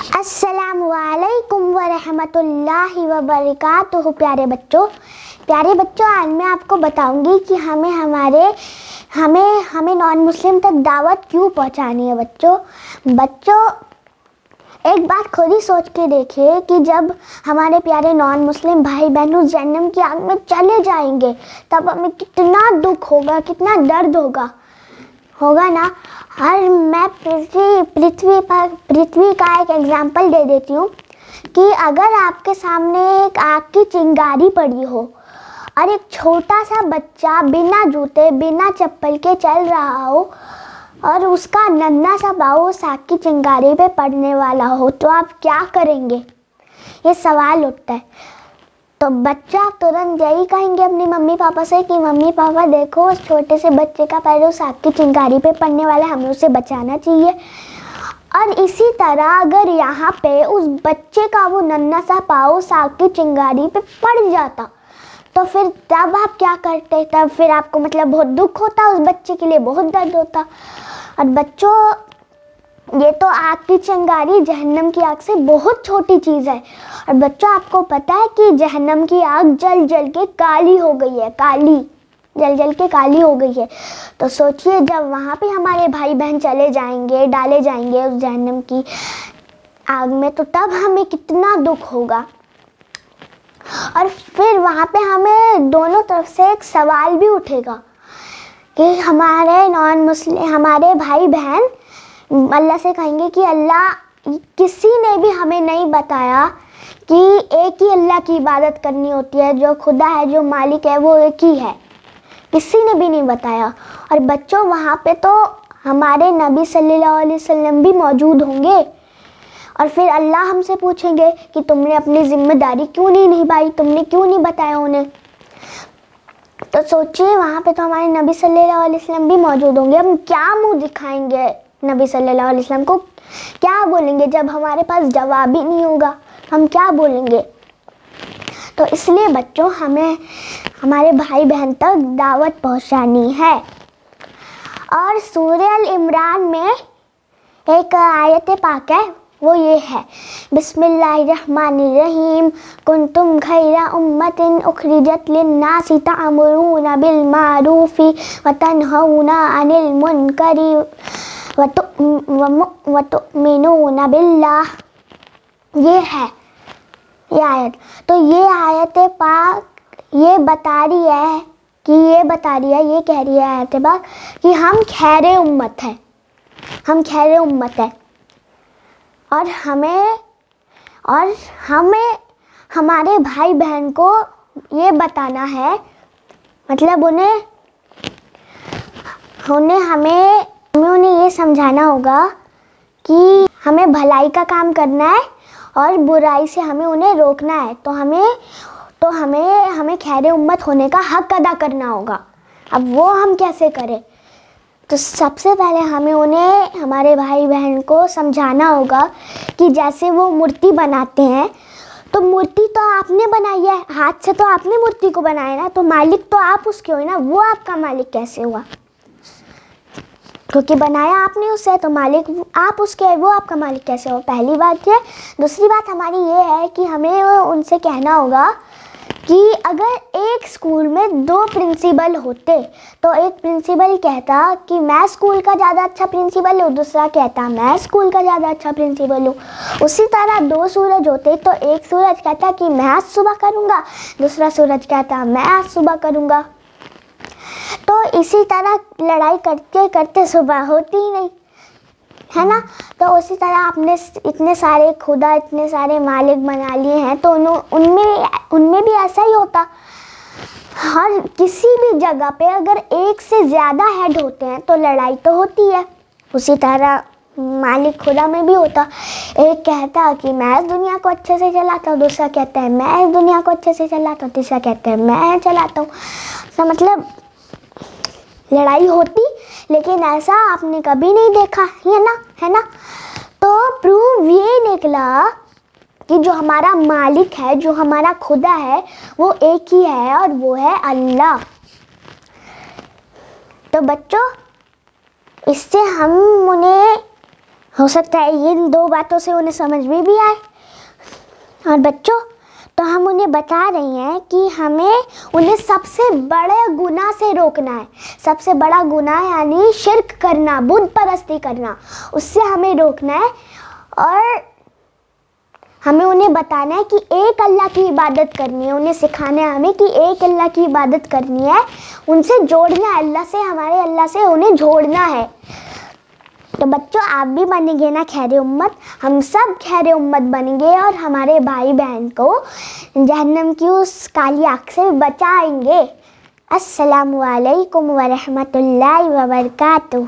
अस्सलामु अलैकुम वरहमतुल्लाहि वबरकातुहू। प्यारे बच्चों, आज मैं आपको बताऊंगी कि हमें नॉन मुस्लिम तक दावत क्यों पहुंचानी है। बच्चों एक बात खुद ही सोच के देखिए कि जब हमारे प्यारे नॉन मुस्लिम भाई बहन उस जहन्नम की आग में चले जाएंगे तब हमें कितना दुख होगा, कितना दर्द होगा ना। और मैं पृथ्वी का एक एग्जाम्पल दे देती हूँ कि अगर आपके सामने एक आग की चिंगारी पड़ी हो और एक छोटा सा बच्चा बिना जूते बिना चप्पल के चल रहा हो और उसका नन्हा सा पाँव उस आग की चिंगारी पे पड़ने वाला हो, तो आप क्या करेंगे? ये सवाल उठता है। तो बच्चा तुरंत यही कहेंगे अपनी मम्मी पापा से कि मम्मी पापा देखो, उस छोटे से बच्चे का पैर उस आग की चिंगारी पे पड़ने वाला है, हमें उसे बचाना चाहिए। और इसी तरह अगर यहाँ पे उस बच्चे का वो नन्हा सा पाँव उस आग की चिंगारी पे पड़ जाता तो फिर तब आप क्या करते? तब फिर आपको बहुत दुख होता, उस बच्चे के लिए बहुत दर्द होता। और बच्चों ये तो आग की चिंगारी जहन्नम की आग से बहुत छोटी चीज़ है। और बच्चों आपको पता है कि जहन्नम की आग जल जल के काली हो गई है, काली हो गई है। तो सोचिए जब वहाँ पे हमारे भाई बहन डाले जाएंगे उस जहन्नम की आग में, तो तब हमें कितना दुख होगा। और फिर वहाँ पे हमें दोनों तरफ से एक सवाल भी उठेगा कि हमारे भाई बहन अल्लाह से कहेंगे कि अल्लाह, किसी ने भी हमें नहीं बताया कि एक ही अल्लाह की इबादत करनी होती है, जो खुदा है, जो मालिक है वो एक ही है, किसी ने भी नहीं बताया। और बच्चों वहाँ पे तो हमारे नबी सल्लल्लाहु अलैहि वसल्लम भी मौजूद होंगे और फिर अल्लाह हमसे पूछेंगे कि तुमने अपनी जिम्मेदारी क्यों नहीं निभाई, तुमने क्यों नहीं बताया उन्हें। तो सोचिए वहाँ पे तो हमारे नबी सल्लल्लाहु अलैहि वसल्लम भी मौजूद होंगे। हम क्या मुंह दिखाएंगे नबी सल्लल्लाहु अलैहि वसल्लम को, क्या बोलेंगे जब हमारे पास जवाब ही नहीं होगा? हम क्या बोलेंगे? तो इसलिए बच्चों हमें हमारे भाई बहन तक दावत पहुंचानी है। और सूरह अल इमरान में एक आयत पाक है, वो ये है, बिस्मिल्लाहिर्रहमानिर्रहीम, कुंतुम खैरा उम्मतिन उखरिजत लिन्नासि तअमुरूना बिल मारूफि व तनहौना अनिल मुनकरी व तुमिनूना बिल्लाह। ये है ये आयत। तो ये आयत पाक ये कह रही है आयत पाक कि हम खैर उम्मत है और हमें हमारे भाई बहन को ये बताना है, उन्हें ये समझाना होगा कि हमें भलाई का काम करना है और बुराई से हमें उन्हें रोकना है। तो हमें खैर उम्मत होने का हक अदा करना होगा। अब वो हम कैसे करें? तो सबसे पहले हमें उन्हें, हमारे भाई बहन को समझाना होगा कि जैसे वो मूर्ति बनाते हैं, तो मूर्ति तो आपने बनाई है, हाथ से तो आपने मूर्ति को बनाया ना, तो मालिक तो आप उसके हो ना, वो आपका मालिक कैसे हुआ? क्योंकि बनाया आपने उसे, तो मालिक आप उसके हैं, वो आपका मालिक कैसे हो? पहली बात है। दूसरी बात हमारी ये है कि हमें उनसे कहना होगा कि अगर एक स्कूल में 2 प्रिंसिपल होते तो एक प्रिंसिपल कहता कि मैं स्कूल का ज़्यादा अच्छा प्रिंसिपल हूँ, दूसरा कहता मैं स्कूल का ज़्यादा अच्छा प्रिंसिपल हूँ। उसी तरह 2 सूरज होते तो एक सूरज कहता कि मैं आज सुबह करूँगा, दूसरा सूरज कहता मैं आज सुबह करूँगा। तो इसी तरह लड़ाई करते करते सुबह होती ही नहीं है ना। तो उसी तरह आपने इतने सारे खुदा, इतने सारे मालिक बना लिए हैं, तो उनमें भी ऐसा ही होता। हर किसी भी जगह पे अगर एक से ज़्यादा हेड होते हैं तो लड़ाई तो होती है। उसी तरह मालिक खुदा में भी होता। एक कहता कि मैं इस दुनिया को अच्छे से चलाता हूँ, दूसरा कहता है मैं इस दुनिया को अच्छे से चलाता हूँ, तीसरा कहता है मैं चलाता हूँ। तो लड़ाई होती, लेकिन ऐसा आपने कभी नहीं देखा है ना। तो प्रूव ये निकला कि जो हमारा मालिक है, जो हमारा खुदा है, वो एक ही है और वो है अल्लाह। तो बच्चों इससे हो सकता है इन 2 बातों से उन्हें समझ में भी आए। और बच्चों, तो हम उन्हें बता रही हैं कि हमें उन्हें सबसे बड़े गुनाह से रोकना है। सबसे बड़ा गुनाह यानी शिर्क करना, बुत परस्ती करना, उससे हमें रोकना है। और हमें उन्हें बताना है कि एक अल्लाह की इबादत करनी है। उन्हें सिखाना है हमें कि एक अल्लाह की इबादत करनी है, उनसे जोड़ना है, अल्लाह से, हमारे अल्लाह से उन्हें जोड़ना है। तो बच्चों, आप भी बनेंगे ना खैर उम्मत, हम सब खैर उम्मत बनेंगे और हमारे भाई बहन को जहन्नम की उस काली आग से बचाएंगे। अस्सलामु अलैकुम व रहमतुल्लाहि व बरकातुहू।